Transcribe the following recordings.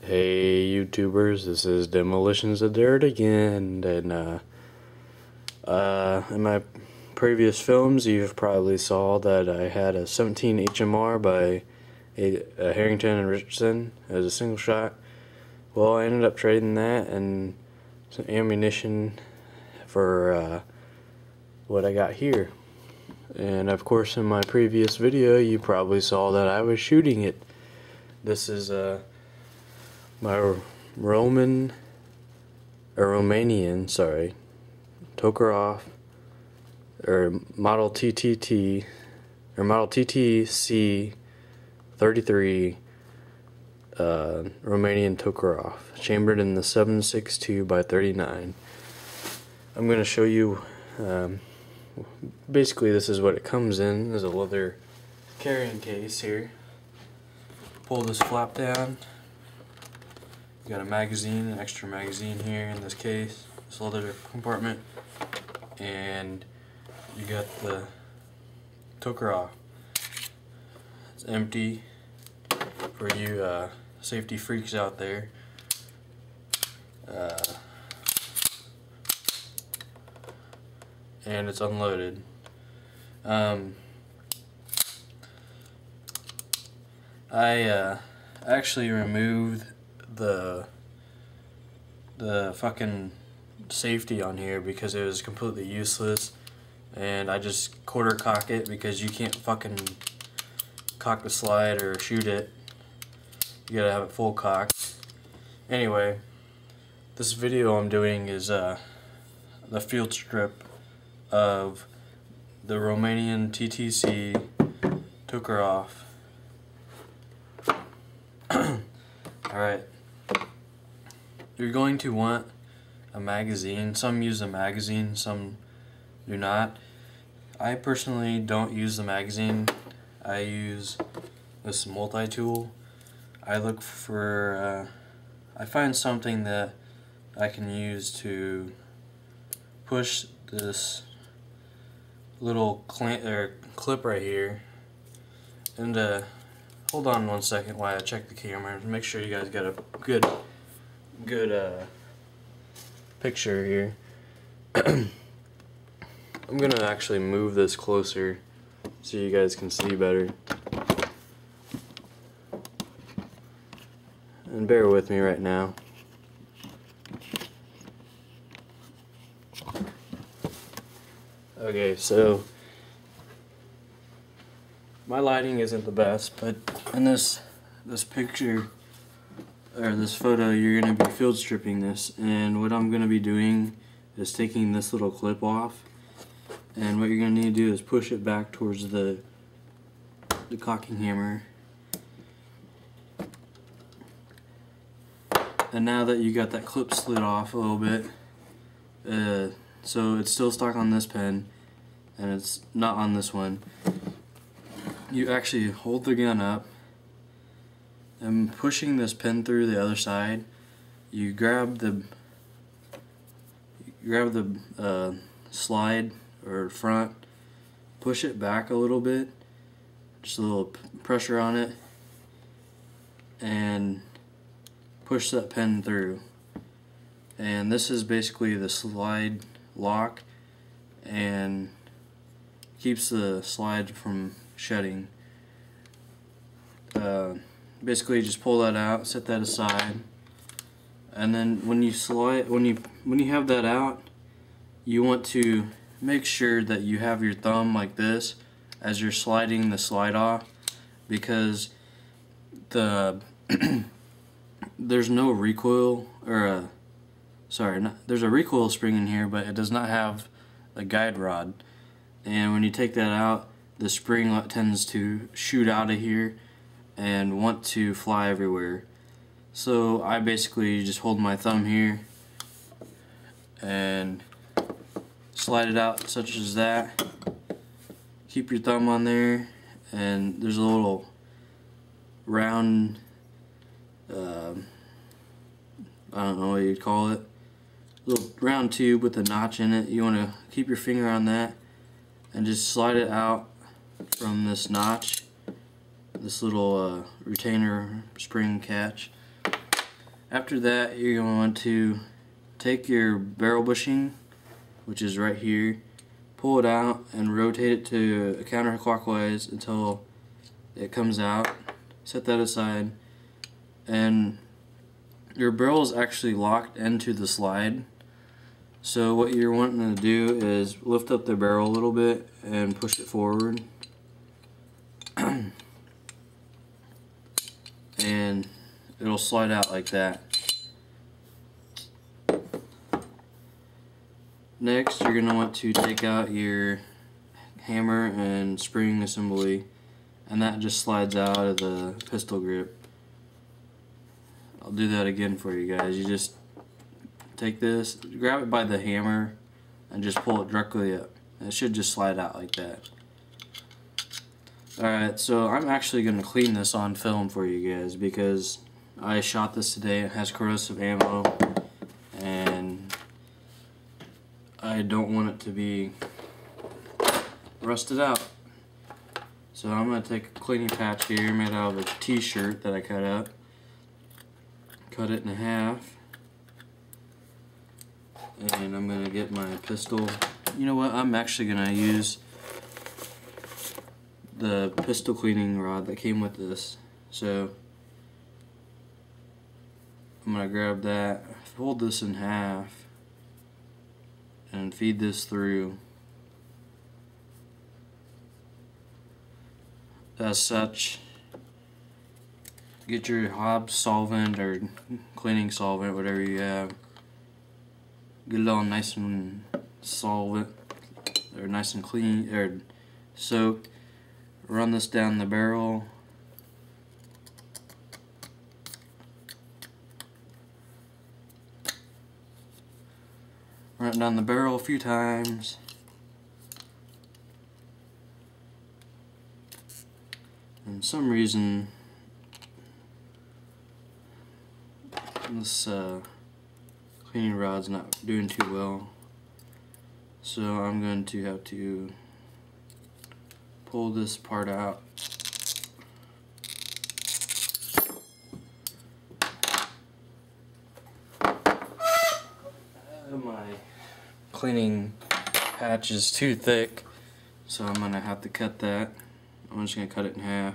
Hey YouTubers, this is Demolitions of Dirt again, and in my previous films you've probably saw that I had a 17 HMR by a Harrington and Richardson as a single shot. Well, I ended up trading that and some ammunition for what I got here. And of course in my previous video you probably saw that I was shooting it. This is my Romanian, Tokarev, or model TTT, or model TTC 33, Romanian Tokarev, chambered in the 7.62 by 39. I'm going to show you, basically this is what it comes in. There's a leather carrying case here. Pull this flap down. You got a magazine, an extra magazine here in this case, this leather compartment, and you got the Tokarev. It's empty for you safety freaks out there. And it's unloaded. I actually removed the fucking safety on here because it was completely useless, and I just quarter cock it because you can't fucking cock the slide or shoot it. You gotta have it full cocked. Anyway, this video I'm doing is the field strip of the Romanian TTC Tokarev. Alright, you're going to want a magazine. Some use a magazine, some do not. I personally don't use the magazine. I use this multi-tool. I look for, I find something that I can use to push this little clip right here, and hold on one second while I check the camera to make sure you guys got a good picture here. I'm gonna actually move this closer so you guys can see better. And bear with me right now. Okay, so my lighting isn't the best, but in this picture, or this photo, you're going to be field stripping this, and what I'm going to be doing is taking this little clip off, and what you're going to need to do is push it back towards the cocking hammer. And now that you got that clip slid off a little bit, so it's still stuck on this pen, and it's not on this one, you actually hold the gun up and pushing this pin through the other side, you grab the slide or front, push it back a little bit, just a little pressure on it, and push that pin through. And this is basically the slide lock and keeps the slide from shedding. Basically just pull that out, set that aside, and then when you slide, when you have that out, you want to make sure that you have your thumb like this as you're sliding the slide off, because there's no recoil, or there's a recoil spring in here, but it does not have a guide rod, and when you take that out, the spring tends to shoot out of here and want to fly everywhere. So I basically just hold my thumb here and slide it out such as that. Keep your thumb on there, and there's a little round, I don't know what you'd call it, little round tube with a notch in it. You want to keep your finger on that and just slide it out from this notch, this little retainer spring catch, After that, you're going to want to take your barrel bushing, which is right here, pull it out and rotate it to counterclockwise until it comes out. Set that aside, and your barrel is actually locked into the slide. So what you're wanting to do is lift up the barrel a little bit and push it forward. And it'll slide out like that. Next, you're going to want to take out your hammer and spring assembly, and that just slides out of the pistol grip. I'll do that again for you guys. You just take this, grab it by the hammer, and just pull it directly up. It should just slide out like that. Alright, so I'm actually going to clean this on film for you guys because I shot this today. It has corrosive ammo, and I don't want it to be rusted out. So I'm going to take a cleaning patch here made out of a t-shirt that I cut up. Cut it in half. And I'm going to get my pistol. You know what? I'm actually going to use the pistol cleaning rod that came with this. So I'm going to grab that, fold this in half, and feed this through. As such, get your Hobbs solvent or cleaning solvent, whatever you have. Get it all nice and solvent, or nice and clean, or soaked. Run this down the barrel. Run it down the barrel a few times. And for some reason, this cleaning rod's not doing too well, so I'm going to have to pull this part out. My cleaning patch is too thick, so I'm going to have to cut that. I'm just going to cut it in half.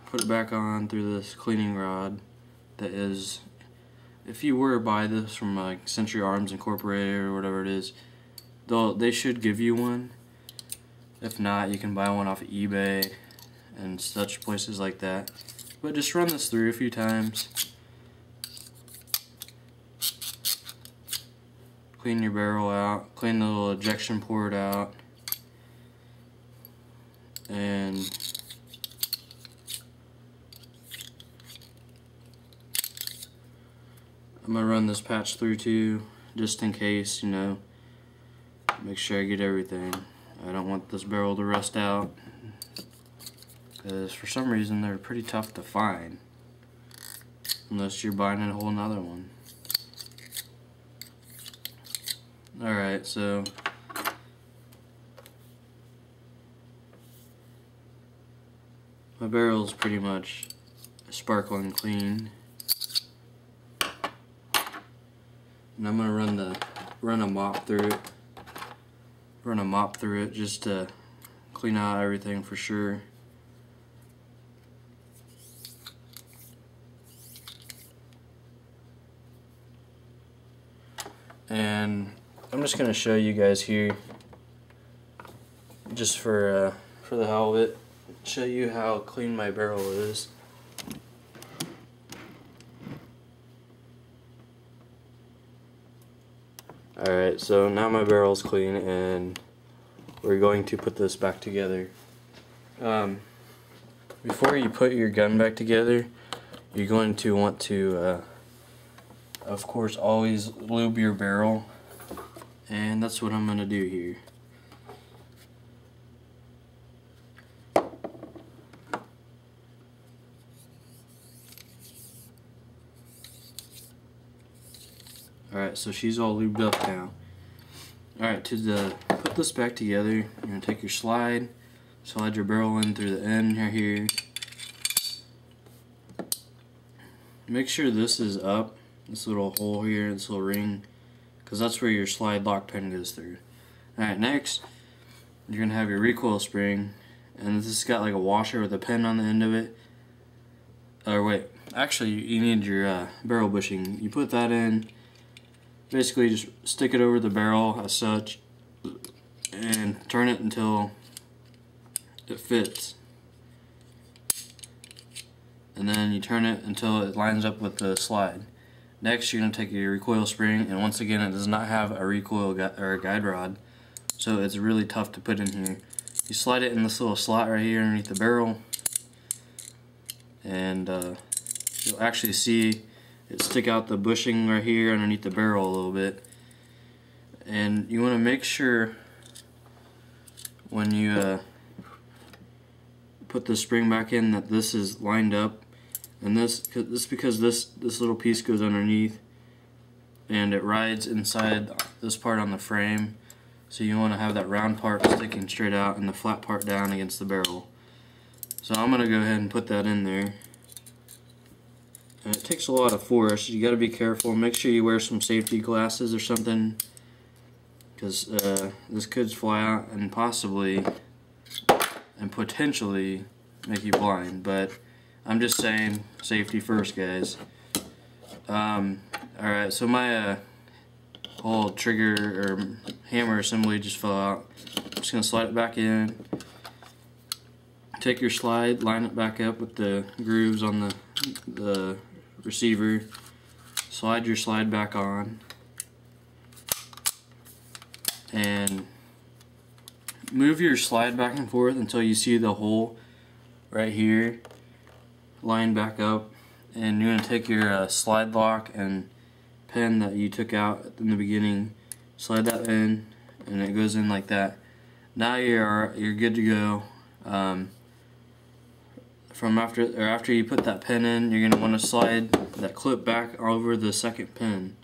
Put it back on through this cleaning rod that is, if you were to buy this from like Century Arms Incorporated or whatever it is, they should give you one. If not, you can buy one off of eBay and such places like that. But just run this through a few times. Clean your barrel out, clean the little ejection port out, and I'm going to run this patch through too, just in case, you know, make sure I get everything. I don't want this barrel to rust out, because for some reason they're pretty tough to find, unless you're buying a whole nother one. Alright, so my barrel is pretty much sparkling clean, and I'm gonna run a mop through it, just to clean out everything for sure. And I'm just gonna show you guys here, just for the hell of it, show you how clean my barrel is. Alright, so now my barrel's clean, and we're going to put this back together. Before you put your gun back together, you're going to want to, of course, always lube your barrel, and that's what I'm going to do here. Alright, so she's all lubed up now. Alright, to put this back together, you're going to take your slide your barrel in through the end right here. make sure this is up, this little hole here, this little ring, because that's where your slide lock pin goes through. Alright, next you're going to have your recoil spring, and this has got like a washer with a pin on the end of it. Or wait, actually you need your barrel bushing. You put that in, basically just stick it over the barrel as such, and turn it until it fits. And then you turn it until it lines up with the slide. Next, you're going to take your recoil spring, and once again, it does not have a recoil or a guide rod, so it's really tough to put in here. You slide it in this little slot right here underneath the barrel, and you'll actually see it stick out the bushing right here underneath the barrel a little bit. And you want to make sure when you put the spring back in that this is lined up, and this because this little piece goes underneath and it rides inside this part on the frame, so you want to have that round part sticking straight out and the flat part down against the barrel. So I'm going to go ahead and put that in there, and it takes a lot of force. You got to be careful. Make sure you wear some safety glasses or something, because this could fly out and possibly and potentially make you blind, but I'm just saying, safety first, guys. Alright, so my whole trigger or hammer assembly just fell out. I'm just going to slide it back in. Take your slide, line it back up with the grooves on the receiver. Slide your slide back on. And move your slide back and forth until you see the hole right here line back up, and you're going to take your slide lock and pin that you took out in the beginning, slide that in, and it goes in like that. Now you're good to go. After you put that pin in, you're going to want to slide that clip back over the second pin.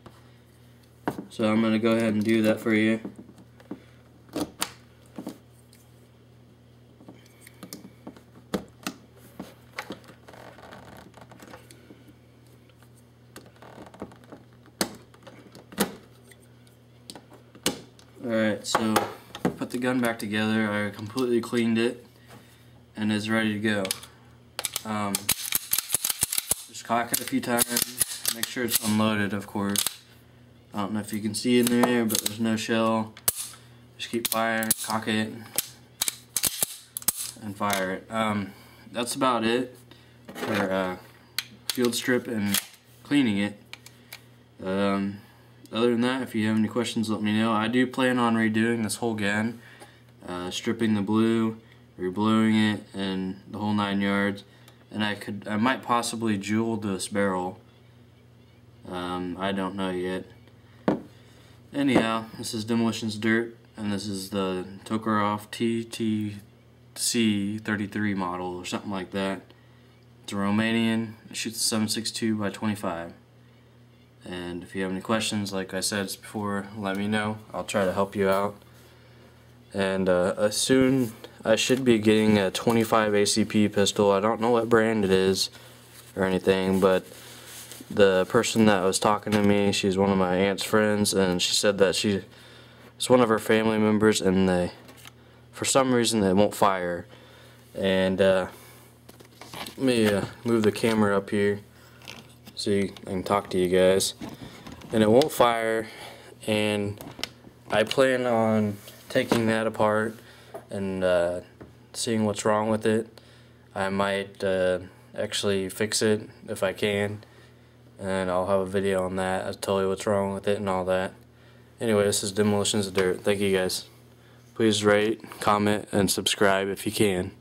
So I'm going to go ahead and do that for you. Alright, so put the gun back together. I completely cleaned it and it's ready to go. Just cock it a few times, make sure it's unloaded, of course. I don't know if you can see in there, but there's no shell. Just keep firing, cock it, and fire it. That's about it for field strip and cleaning it. Other than that, if you have any questions, let me know. I do plan on redoing this whole gun, stripping the blue, rebluing it, and the whole 9 yards. And I might possibly jewel this barrel. I don't know yet. Anyhow, this is Demolition's Dirt, and this is the Tokarev TTC 33 model or something like that. It's a Romanian. It shoots 7.62 by 25. And if you have any questions, like I said before, let me know. I'll try to help you out. And soon I should be getting a 25 ACP pistol. I don't know what brand it is or anything, but the person that was talking to me, she's one of my aunt's friends, and she said that it's one of her family members, and for some reason they won't fire. And let me move the camera up here so I can talk to you guys. And it won't fire, and I plan on taking that apart and seeing what's wrong with it. I might actually fix it if I can, and I'll have a video on that. I'll tell you what's wrong with it and all that. Anyway, this is Demolition's Dirt. Thank you guys. Please rate, comment, and subscribe if you can.